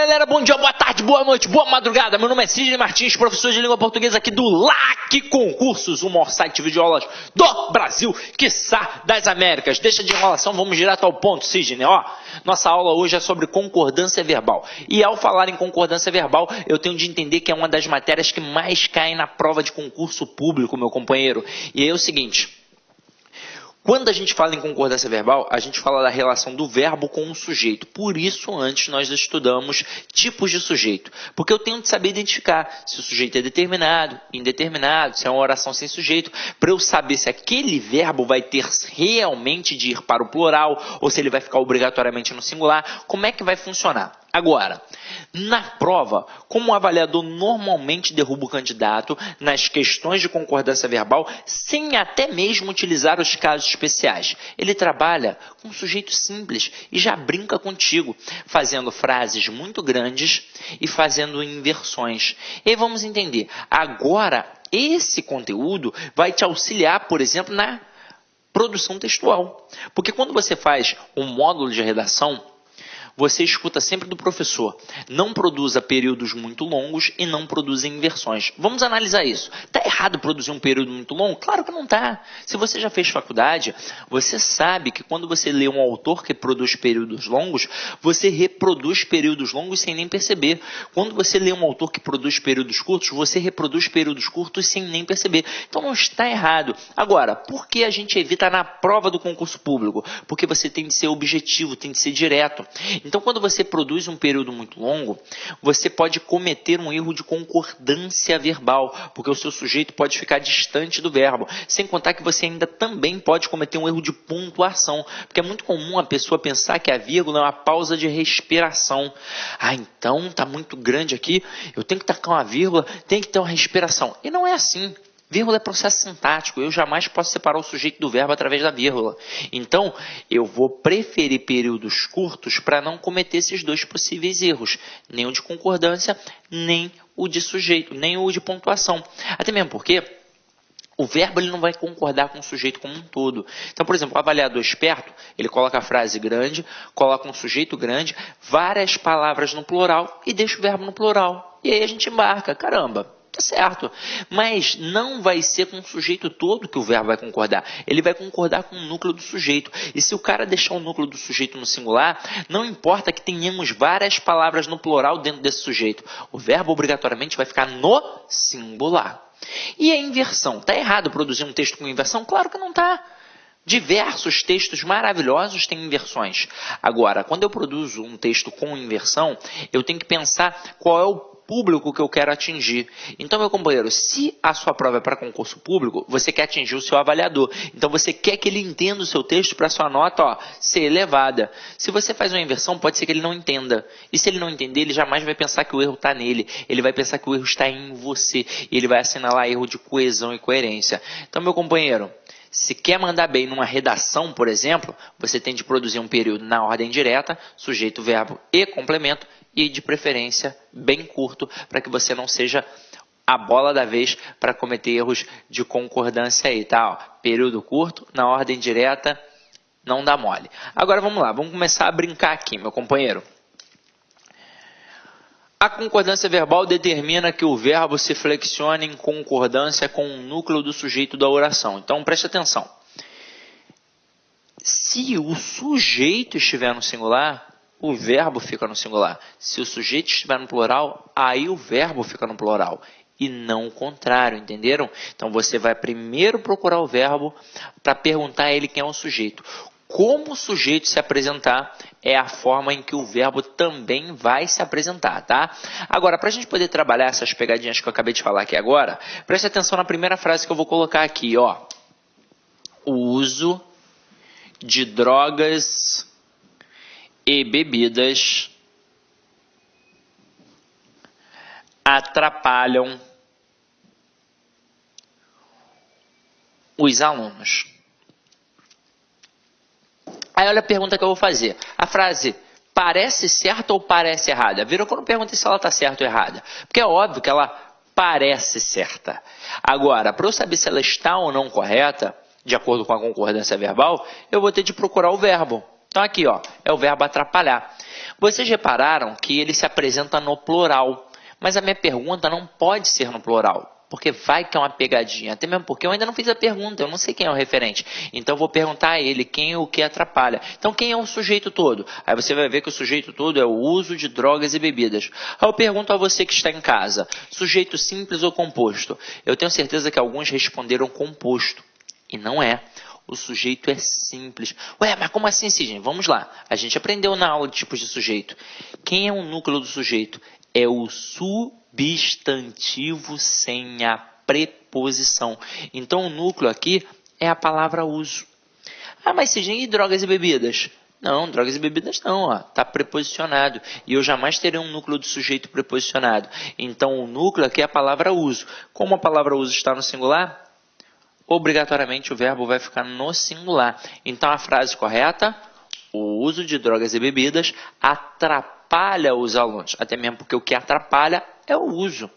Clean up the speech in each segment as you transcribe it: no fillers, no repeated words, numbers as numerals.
Galera, bom dia, boa tarde, boa noite, boa madrugada. Meu nome é Sidney Martins, professor de língua portuguesa aqui do LAC Concursos, o maior site de videoaulas do Brasil, quiçá das Américas. Deixa de enrolação, vamos direto ao ponto, Sidney. Nossa aula hoje é sobre concordância verbal. E ao falar em concordância verbal, eu tenho de entender que é uma das matérias que mais caem na prova de concurso público, meu companheiro. E aí é o seguinte: quando a gente fala em concordância verbal, a gente fala da relação do verbo com o sujeito. Por isso, antes nós estudamos tipos de sujeito. Porque eu tenho de saber identificar se o sujeito é determinado, indeterminado, se é uma oração sem sujeito, para eu saber se aquele verbo vai ter realmente de ir para o plural ou se ele vai ficar obrigatoriamente no singular. Como é que vai funcionar? Agora, na prova, como o avaliador normalmente derruba o candidato nas questões de concordância verbal, sem até mesmo utilizar os casos especiais. Ele trabalha com um sujeito simples e já brinca contigo, fazendo frases muito grandes e fazendo inversões. E aí vamos entender. Agora, esse conteúdo vai te auxiliar, por exemplo, na produção textual. Porque quando você faz um módulo de redação, você escuta sempre do professor: não produza períodos muito longos e não produza inversões. Vamos analisar isso. Está errado produzir um período muito longo? Claro que não está. Se você já fez faculdade, você sabe que quando você lê um autor que produz períodos longos, você reproduz períodos longos sem nem perceber. Quando você lê um autor que produz períodos curtos, você reproduz períodos curtos sem nem perceber. Então não está errado. Agora, por que a gente evita na prova do concurso público? Porque você tem de ser objetivo, tem de ser direto. Então, quando você produz um período muito longo, você pode cometer um erro de concordância verbal, porque o seu sujeito pode ficar distante do verbo. Sem contar que você ainda também pode cometer um erro de pontuação, porque é muito comum a pessoa pensar que a vírgula é uma pausa de respiração. Então está muito grande aqui, eu tenho que tacar uma vírgula, tem que ter uma respiração. E não é assim. Vírgula é processo sintático, eu jamais posso separar o sujeito do verbo através da vírgula. Então, eu vou preferir períodos curtos para não cometer esses dois possíveis erros. Nem o de concordância, nem o de sujeito, nem o de pontuação. Até mesmo porque o verbo ele não vai concordar com o sujeito como um todo. Então, por exemplo, o avaliador esperto, ele coloca a frase grande, coloca um sujeito grande, várias palavras no plural e deixa o verbo no plural. E aí a gente embarca, caramba. Tá certo, mas não vai ser com o sujeito todo que o verbo vai concordar. Ele vai concordar com o núcleo do sujeito. E se o cara deixar o núcleo do sujeito no singular, não importa que tenhamos várias palavras no plural dentro desse sujeito. O verbo obrigatoriamente vai ficar no singular. E a inversão? Tá errado produzir um texto com inversão? Claro que não tá. Diversos textos maravilhosos têm inversões. Agora, quando eu produzo um texto com inversão, eu tenho que pensar qual é o público que eu quero atingir. Então, meu companheiro, se a sua prova é para concurso público, você quer atingir o seu avaliador. Então, você quer que ele entenda o seu texto para a sua nota ser elevada. Se você faz uma inversão, pode ser que ele não entenda. E se ele não entender, ele jamais vai pensar que o erro está nele. Ele vai pensar que o erro está em você. E ele vai assinalar erro de coesão e coerência. Então, meu companheiro, se quer mandar bem numa redação, por exemplo, você tem de produzir um período na ordem direta, sujeito, verbo e complemento, e de preferência bem curto, para que você não seja a bola da vez para cometer erros de concordância aí, tá? Período curto, na ordem direta, não dá mole. Agora vamos lá, vamos começar a brincar aqui, meu companheiro. A concordância verbal determina que o verbo se flexione em concordância com o núcleo do sujeito da oração. Então, preste atenção. Se o sujeito estiver no singular, o verbo fica no singular. Se o sujeito estiver no plural, aí o verbo fica no plural. E não o contrário, entenderam? Então, você vai primeiro procurar o verbo para perguntar a ele quem é o sujeito. Como o sujeito se apresentar é a forma em que o verbo também vai se apresentar, tá? Agora, para a gente poder trabalhar essas pegadinhas que eu acabei de falar aqui agora, preste atenção na primeira frase que eu vou colocar aqui, O uso de drogas e bebidas atrapalham os alunos. Aí olha a pergunta que eu vou fazer. A frase parece certa ou parece errada? Viram que eu não perguntei se ela está certa ou errada? Porque é óbvio que ela parece certa. Agora, para eu saber se ela está ou não correta, de acordo com a concordância verbal, eu vou ter de procurar o verbo. Então aqui, é o verbo atrapalhar. Vocês repararam que ele se apresenta no plural, mas a minha pergunta não pode ser no plural, porque vai que é uma pegadinha, até mesmo porque eu ainda não fiz a pergunta, eu não sei quem é o referente, então eu vou perguntar a ele quem ou o que atrapalha. Então quem é o sujeito todo? Aí você vai ver que o sujeito todo é o uso de drogas e bebidas. Aí eu pergunto a você que está em casa, sujeito simples ou composto? Eu tenho certeza que alguns responderam composto, e não é. O sujeito é simples. Ué, mas como assim, Sidney? Vamos lá. A gente aprendeu na aula de tipos de sujeito. Quem é o núcleo do sujeito? É o substantivo sem a preposição. Então, o núcleo aqui é a palavra uso. Ah, mas Sidney, e drogas e bebidas? Não, drogas e bebidas não, ó, tá preposicionado. E eu jamais terei um núcleo do sujeito preposicionado. Então, o núcleo aqui é a palavra uso. Como a palavra uso está no singular, obrigatoriamente o verbo vai ficar no singular. Então, a frase correta, o uso de drogas e bebidas atrapalha os alunos. Até mesmo porque o que atrapalha é o uso.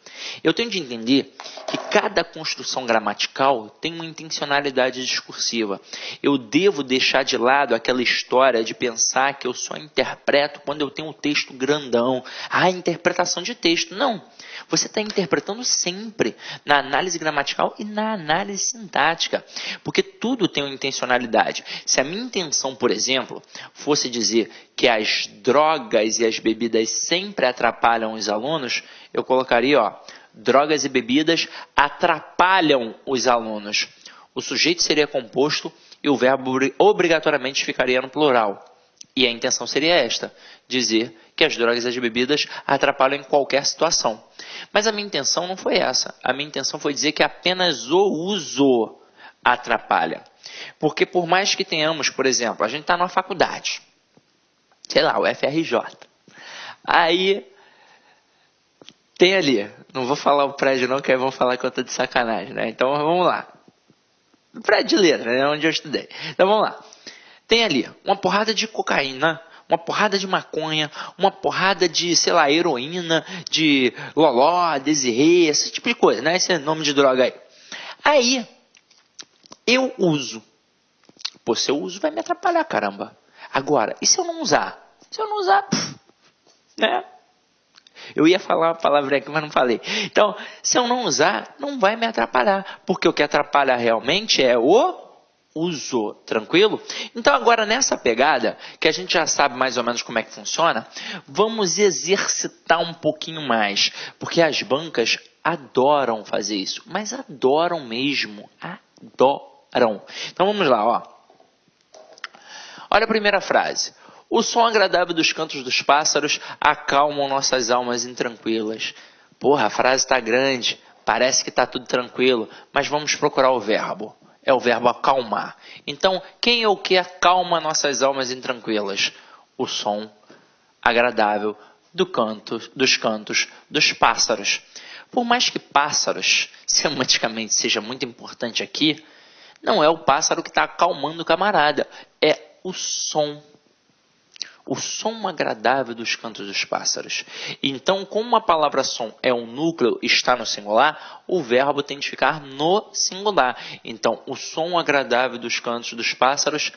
Eu tenho de entender que cada construção gramatical tem uma intencionalidade discursiva. Eu devo deixar de lado aquela história de pensar que eu só interpreto quando eu tenho um texto grandão. Ah, interpretação de texto. Não. Você está interpretando sempre na análise gramatical e na análise sintática, porque tudo tem uma intencionalidade. Se a minha intenção, por exemplo, fosse dizer que as drogas e as bebidas sempre atrapalham os alunos, eu colocaria, ó, drogas e bebidas atrapalham os alunos. O sujeito seria composto e o verbo obrigatoriamente ficaria no plural. E a intenção seria esta, dizer que as drogas e as bebidas atrapalham em qualquer situação. Mas a minha intenção não foi essa. A minha intenção foi dizer que apenas o uso atrapalha. Porque por mais que tenhamos, por exemplo, a gente está numa faculdade, sei lá, o FRJ. Aí tem ali, não vou falar o prédio não, que aí vão falar que eu estou de sacanagem, né? Então vamos lá. O prédio de letra, né? Onde eu estudei. Então vamos lá. Tem ali uma porrada de cocaína, uma porrada de maconha, uma porrada de, sei lá, heroína, de loló, desirê, esse tipo de coisa, né? Esse é nome de droga aí. Aí, eu uso. Pô, se eu uso vai me atrapalhar, caramba. Agora, e se eu não usar? Se eu não usar, né? Eu ia falar uma palavra aqui, mas não falei. Então, se eu não usar, não vai me atrapalhar. Porque o que atrapalha realmente é o uso, tranquilo? Então agora nessa pegada, que a gente já sabe mais ou menos como é que funciona, vamos exercitar um pouquinho mais, porque as bancas adoram fazer isso, mas adoram mesmo, adoram. Então vamos lá, ó. Olha a primeira frase. O som agradável dos cantos dos pássaros acalmam nossas almas intranquilas. Porra, a frase está grande, parece que está tudo tranquilo, mas vamos procurar o verbo. É o verbo acalmar. Então, quem é o que acalma nossas almas intranquilas? O som agradável dos cantos dos pássaros. Por mais que pássaros semanticamente seja muito importante aqui, não é o pássaro que está acalmando o camarada, é o som. O som agradável dos cantos dos pássaros. Então, como a palavra som é um núcleo, está no singular, o verbo tem de ficar no singular. Então, o som agradável dos cantos dos pássaros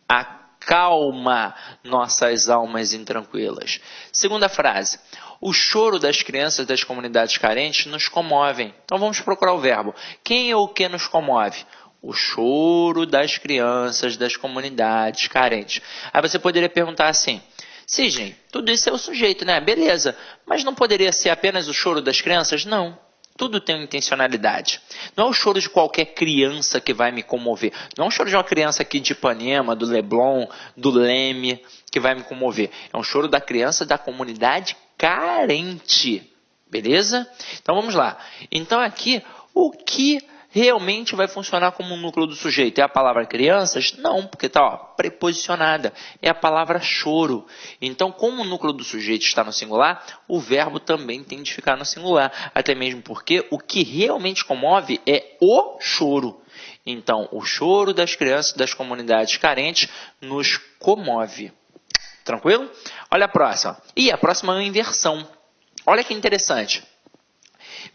acalma nossas almas intranquilas. Segunda frase. O choro das crianças das comunidades carentes nos comovem. Então, vamos procurar o verbo. Quem ou o que nos comove? O choro das crianças das comunidades carentes. Aí você poderia perguntar assim, Sidney, tudo isso é o sujeito, né? Beleza, mas não poderia ser apenas o choro das crianças? Não, tudo tem uma intencionalidade. Não é o choro de qualquer criança que vai me comover. Não é o choro de uma criança aqui de Ipanema, do Leblon, do Leme, que vai me comover. É um choro da criança da comunidade carente. Beleza? Então vamos lá. Então aqui, o que realmente vai funcionar como um núcleo do sujeito? É a palavra crianças? Não, porque está preposicionada. É a palavra choro. Então, como o núcleo do sujeito está no singular, o verbo também tem de ficar no singular. Até mesmo porque o que realmente comove é o choro. Então, o choro das crianças das comunidades carentes nos comove. Tranquilo? Olha a próxima. E a próxima é uma inversão. Olha que interessante.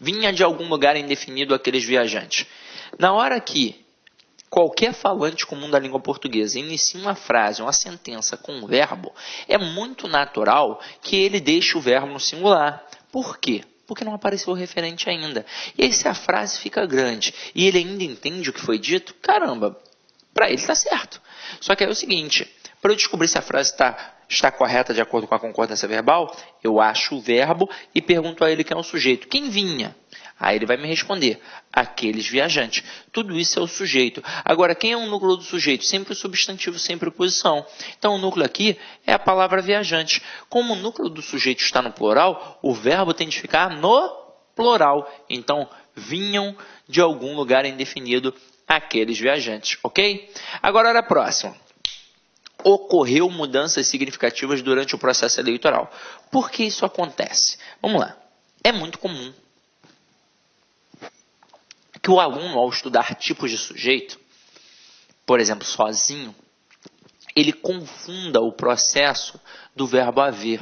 Vinha de algum lugar indefinido aqueles viajantes. Na hora que qualquer falante comum da língua portuguesa inicia uma frase, uma sentença com um verbo, é muito natural que ele deixe o verbo no singular. Por quê? Porque não apareceu o referente ainda. E aí, se a frase fica grande e ele ainda entende o que foi dito, caramba, para ele está certo. Só que aí é o seguinte, para eu descobrir se a frase está correta de acordo com a concordância verbal, eu acho o verbo e pergunto a ele quem é o sujeito. Quem vinha? Aí ele vai me responder, aqueles viajantes. Tudo isso é o sujeito. Agora, quem é o núcleo do sujeito? Sempre o substantivo, sem preposição. Então, o núcleo aqui é a palavra viajante. Como o núcleo do sujeito está no plural, o verbo tem de ficar no plural. Então, vinham de algum lugar indefinido aqueles viajantes, ok? Agora, olha a próxima. Ocorreu mudanças significativas durante o processo eleitoral. Por que isso acontece? Vamos lá. É muito comum que o aluno, ao estudar tipos de sujeito, por exemplo, sozinho, ele confunda o processo do verbo haver.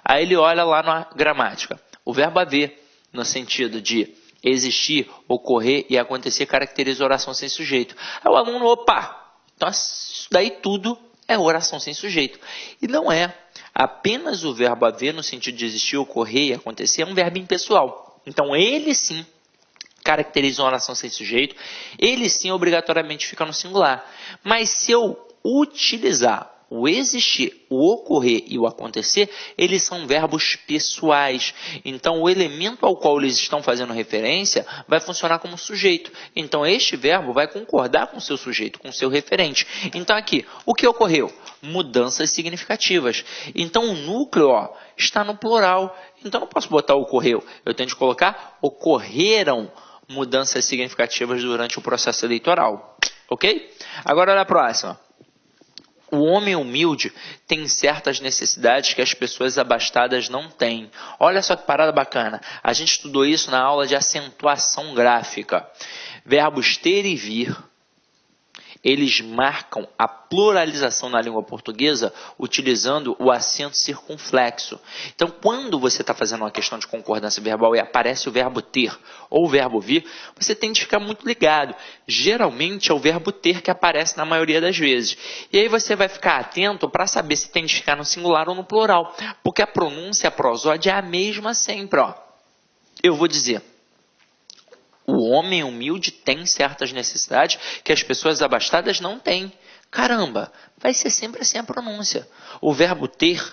Aí ele olha lá na gramática. O verbo haver, no sentido de existir, ocorrer e acontecer, caracteriza oração sem sujeito. Aí o aluno, opa, então isso daí tudo é oração sem sujeito. E não é. Apenas o verbo haver, no sentido de existir, ocorrer e acontecer, é um verbo impessoal. Então ele sim caracteriza uma oração sem sujeito, ele sim obrigatoriamente fica no singular. Mas se eu utilizar o existir, o ocorrer e o acontecer, eles são verbos pessoais. Então, o elemento ao qual eles estão fazendo referência vai funcionar como sujeito. Então, este verbo vai concordar com o seu sujeito, com o seu referente. Então, aqui, o que ocorreu? Mudanças significativas. Então, o núcleo está no plural. Então, não posso botar ocorreu. Eu tenho de colocar ocorreram mudanças significativas durante o processo eleitoral. Ok? Agora, olha a próxima. O homem humilde tem certas necessidades que as pessoas abastadas não têm. Olha só que parada bacana. A gente estudou isso na aula de acentuação gráfica. Verbos ter e vir, eles marcam a pluralização na língua portuguesa utilizando o acento circunflexo. Então, quando você está fazendo uma questão de concordância verbal e aparece o verbo ter ou o verbo vir, você tem de ficar muito ligado. Geralmente é o verbo ter que aparece na maioria das vezes. E aí você vai ficar atento para saber se tem de ficar no singular ou no plural. Porque a pronúncia, a prosódia é a mesma sempre. Eu vou dizer. O homem humilde tem certas necessidades que as pessoas abastadas não têm. Caramba, vai ser sempre assim a pronúncia. O verbo ter,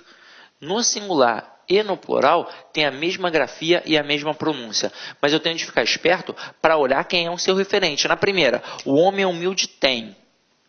no singular e no plural, tem a mesma grafia e a mesma pronúncia. Mas eu tenho de ficar esperto para olhar quem é o seu referente. Na primeira, o homem humilde tem.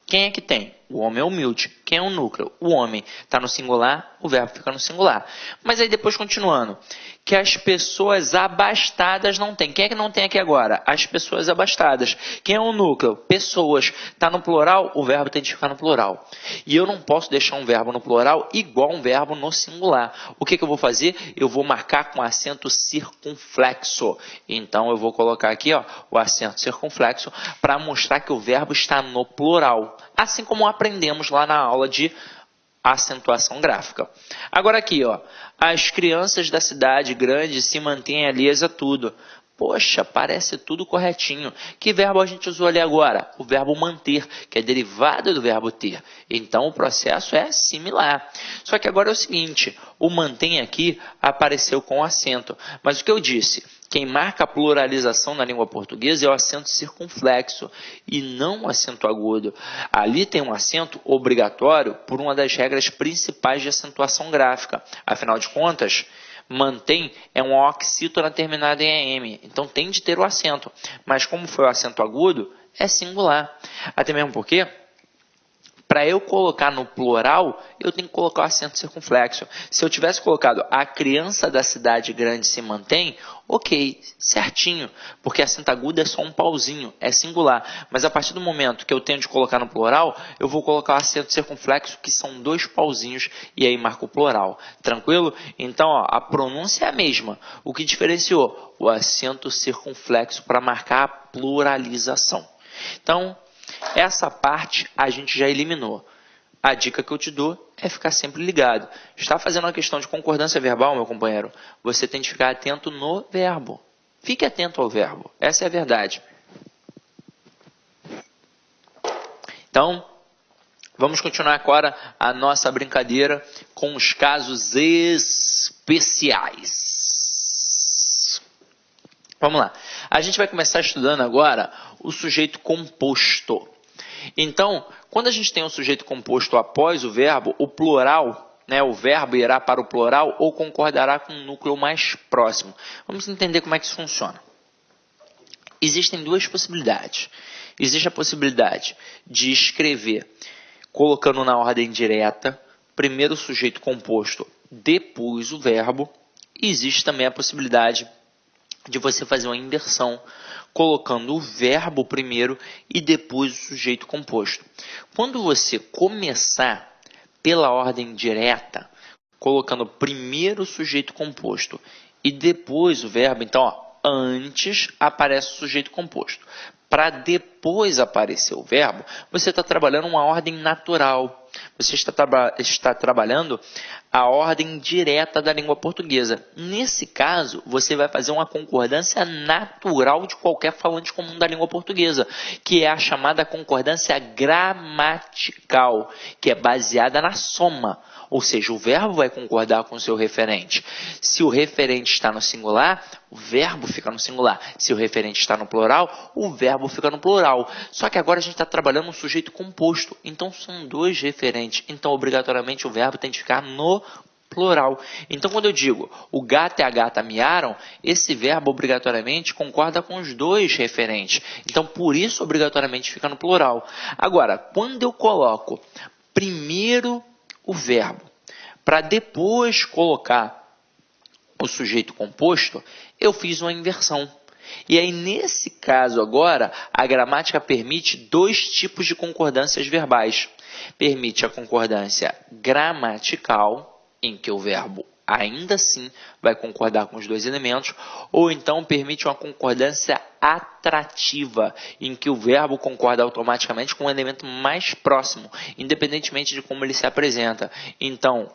Quem é que tem? O homem é humilde. Quem é o núcleo? O homem. Está no singular, o verbo fica no singular. Mas aí depois continuando. Que as pessoas abastadas não têm. Quem é que não tem aqui agora? As pessoas abastadas. Quem é o núcleo? Pessoas. Está no plural, o verbo tem de ficar no plural. E eu não posso deixar um verbo no plural igual um verbo no singular. O que eu vou fazer? Eu vou marcar com acento circunflexo. Então eu vou colocar aqui o acento circunflexo para mostrar que o verbo está no plural. Assim como aprendemos lá na aula de acentuação gráfica. Agora aqui, as crianças da cidade grande se mantêm alheias a tudo. Poxa, parece tudo corretinho. Que verbo a gente usou ali agora? O verbo manter, que é derivado do verbo ter. Então, o processo é similar. Só que agora é o seguinte, o mantém aqui apareceu com acento. Mas o que eu disse? Quem marca a pluralização na língua portuguesa é o acento circunflexo e não o acento agudo. Ali tem um acento obrigatório por uma das regras principais de acentuação gráfica. Afinal de contas, mantém é uma oxítona terminada em AM, então tem de ter o acento. Mas como foi o acento agudo, é singular. Até mesmo porque, para eu colocar no plural, eu tenho que colocar o acento circunflexo. Se eu tivesse colocado a criança da cidade grande se mantém, ok, certinho, porque acento agudo é só um pauzinho, é singular. Mas a partir do momento que eu tenho de colocar no plural, eu vou colocar o acento circunflexo, que são 2 pauzinhos, e aí marco o plural. Tranquilo? Então, a pronúncia é a mesma. O que diferenciou? O acento circunflexo para marcar a pluralização. Então, essa parte a gente já eliminou. A dica que eu te dou é ficar sempre ligado. Está fazendo uma questão de concordância verbal, meu companheiro? Você tem de ficar atento no verbo. Fique atento ao verbo. Essa é a verdade. Então, vamos continuar agora a nossa brincadeira com os casos especiais. Vamos lá. A gente vai começar estudando agora o sujeito composto. Então, quando a gente tem um sujeito composto após o verbo, o plural, né, o verbo irá para o plural ou concordará com o núcleo mais próximo. Vamos entender como é que isso funciona. Existem duas possibilidades. Existe a possibilidade de escrever colocando na ordem direta, primeiro o sujeito composto, depois o verbo. E existe também a possibilidade de você fazer uma inversão, colocando o verbo primeiro e depois o sujeito composto. Quando você começar pela ordem direta, colocando primeiro o sujeito composto e depois o verbo, então, antes aparece o sujeito composto. Para depois aparecer o verbo, você está trabalhando uma ordem natural. Você está trabalhando a ordem direta da língua portuguesa. Nesse caso, você vai fazer uma concordância natural de qualquer falante comum da língua portuguesa, que é a chamada concordância gramatical, que é baseada na soma. Ou seja, o verbo vai concordar com o seu referente. Se o referente está no singular, o verbo fica no singular. Se o referente está no plural, o verbo fica no plural. Só que agora a gente está trabalhando um sujeito composto. Então, são dois referentes. Então, obrigatoriamente, o verbo tem que ficar no plural. Então, quando eu digo o gato e a gata miaram, esse verbo obrigatoriamente concorda com os dois referentes. Então, por isso, obrigatoriamente fica no plural. Agora, quando eu coloco primeiro o verbo, para depois colocar o sujeito composto, eu fiz uma inversão. E aí, nesse caso agora, a gramática permite dois tipos de concordâncias verbais. Permite a concordância gramatical, em que o verbo ainda assim vai concordar com os dois elementos, ou então permite uma concordância atrativa, em que o verbo concorda automaticamente com o elemento mais próximo, independentemente de como ele se apresenta. Então,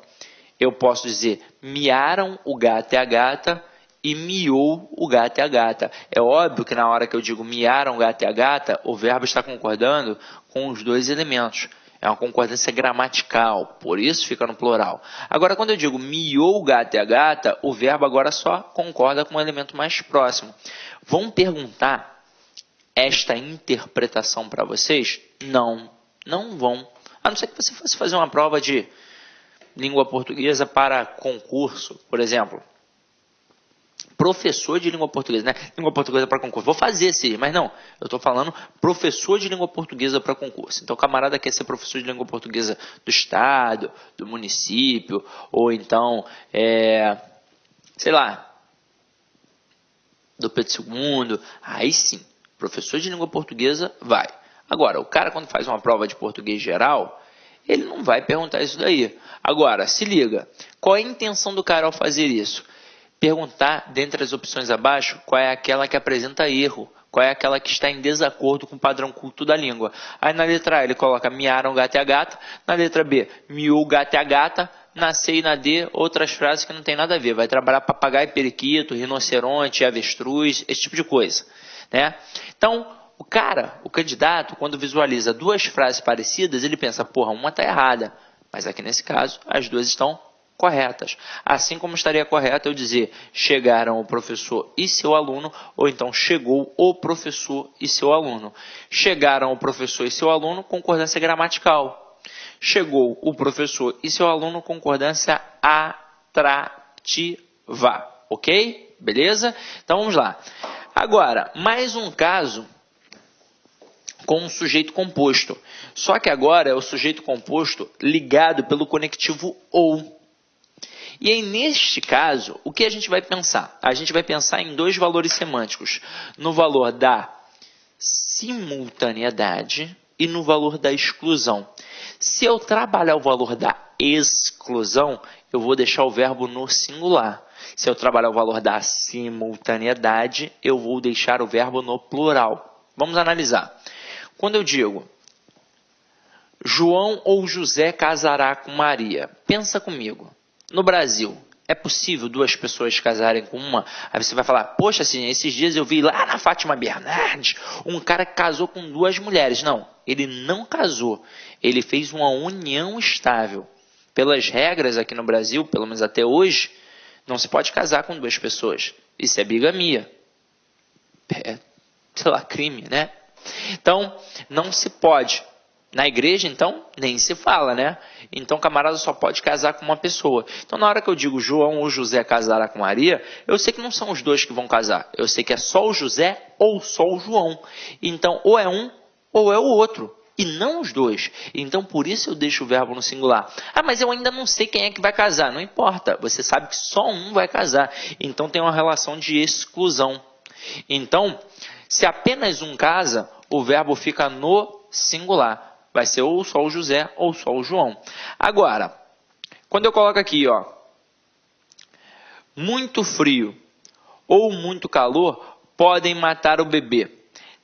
eu posso dizer, miaram o gato e a gata, e miou o gato e a gata. É óbvio que na hora que eu digo miaram o gato e a gata, o verbo está concordando com os dois elementos. É uma concordância gramatical, por isso fica no plural. Agora, quando eu digo miou o gato e a gata, o verbo agora só concorda com o elemento mais próximo. Vão perguntar esta interpretação para vocês? Não, não vão. A não ser que você fosse fazer uma prova de língua portuguesa para concurso, por exemplo. Professor de língua portuguesa, né? Língua portuguesa para concurso. Vou fazer sim, mas não. Eu estou falando professor de língua portuguesa para concurso. Então, o camarada quer ser professor de língua portuguesa do estado, do município, ou então, sei lá, do Pedro II. Aí sim, professor de língua portuguesa vai. Agora, o cara quando faz uma prova de português geral, ele não vai perguntar isso daí. Agora, se liga. Qual é a intenção do cara ao fazer isso? Perguntar, dentre as opções abaixo, qual é aquela que apresenta erro, qual é aquela que está em desacordo com o padrão culto da língua. Aí na letra A ele coloca miaram o gato e a gata, na letra B, miou o gato e a gata, na C e na D, outras frases que não tem nada a ver. Vai trabalhar papagaio, periquito, rinoceronte, avestruz, esse tipo de coisa, né? Então, o candidato, quando visualiza duas frases parecidas, ele pensa, porra, uma está errada. Mas aqui nesse caso, as duas estão corretas. Assim como estaria correto eu dizer chegaram o professor e seu aluno, ou então chegou o professor e seu aluno. Chegaram o professor e seu aluno, concordância gramatical. Chegou o professor e seu aluno, concordância atrativa. Ok? Beleza? Então vamos lá. Agora, mais um caso com um sujeito composto. Só que agora é o sujeito composto ligado pelo conectivo ou. E aí, neste caso, o que a gente vai pensar? A gente vai pensar em dois valores semânticos. No valor da simultaneidade e no valor da exclusão. Se eu trabalhar o valor da exclusão, eu vou deixar o verbo no singular. Se eu trabalhar o valor da simultaneidade, eu vou deixar o verbo no plural. Vamos analisar. Quando eu digo João ou José casará com Maria, pensa comigo. No Brasil, É possível duas pessoas casarem com uma? Aí você vai falar, poxa, assim, esses dias eu vi lá na Fátima Bernardes um cara que casou com duas mulheres. Não, ele não casou. Ele fez uma união estável. Pelas regras aqui no Brasil, pelo menos até hoje, não se pode casar com duas pessoas. Isso é bigamia. É, sei lá, crime, né? Então, não se pode. Na igreja, então, nem se fala, né? Então, camarada só pode casar com uma pessoa. Então, na hora que eu digo João ou José casará com Maria, eu sei que não são os dois que vão casar. Eu sei que é só o José ou só o João. Então, ou é um ou é o outro. E não os dois. Então, por isso eu deixo o verbo no singular. Ah, mas eu ainda não sei quem é que vai casar. Não importa. Você sabe que só um vai casar. Então, tem uma relação de exclusão. Então, se apenas um casa, o verbo fica no singular. Vai ser ou só o José ou só o João. Agora, quando eu coloco aqui, ó, muito frio ou muito calor podem matar o bebê.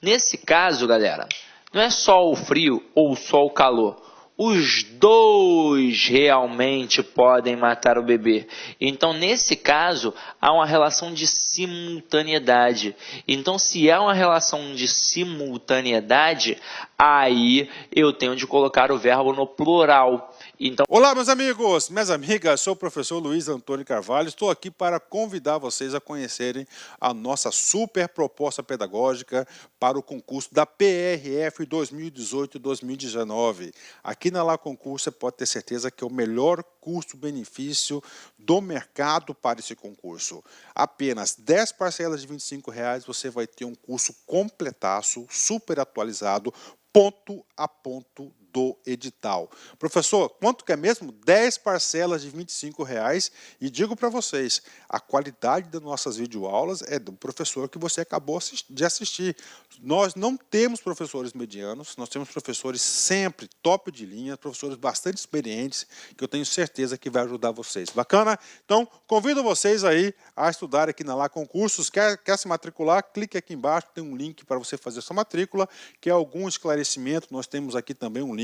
Nesse caso, galera, não é só o frio ou só o calor. Os dois realmente podem matar o bebê. Então, nesse caso, há uma relação de simultaneidade. Então, se há uma relação de simultaneidade, aí eu tenho de colocar o verbo no plural. Então... Olá, meus amigos, minhas amigas, sou o professor Luiz Antônio Carvalho. Estou aqui para convidar vocês a conhecerem a nossa super proposta pedagógica para o concurso da PRF 2018-2019. Aqui na La Concurso você pode ter certeza que é o melhor custo-benefício do mercado para esse concurso. Apenas 10 parcelas de R$25 você vai ter um curso completaço, super atualizado, ponto a ponto do edital. Professor, quanto que é mesmo? 10 parcelas de R$25 e digo para vocês, a qualidade das nossas videoaulas é do professor que você acabou de assistir. Nós não temos professores medianos, nós temos professores sempre top de linha, professores bastante experientes, que eu tenho certeza que vai ajudar vocês. Bacana? Então, convido vocês aí a estudar aqui na La Concursos. Quer se matricular? Clique aqui embaixo, tem um link para você fazer sua matrícula, que é algum esclarecimento. Nós temos aqui também um link,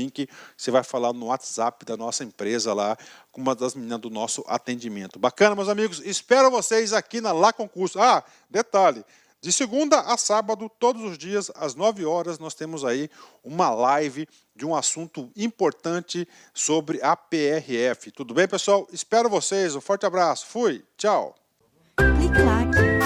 você vai falar no WhatsApp da nossa empresa lá, com uma das meninas do nosso atendimento. Bacana, meus amigos? Espero vocês aqui na La Concurso. Ah, detalhe, de segunda a sábado, todos os dias, às 9 horas, nós temos aí uma live de um assunto importante sobre a PRF. Tudo bem, pessoal? Espero vocês, um forte abraço. Fui, tchau. Clique lá.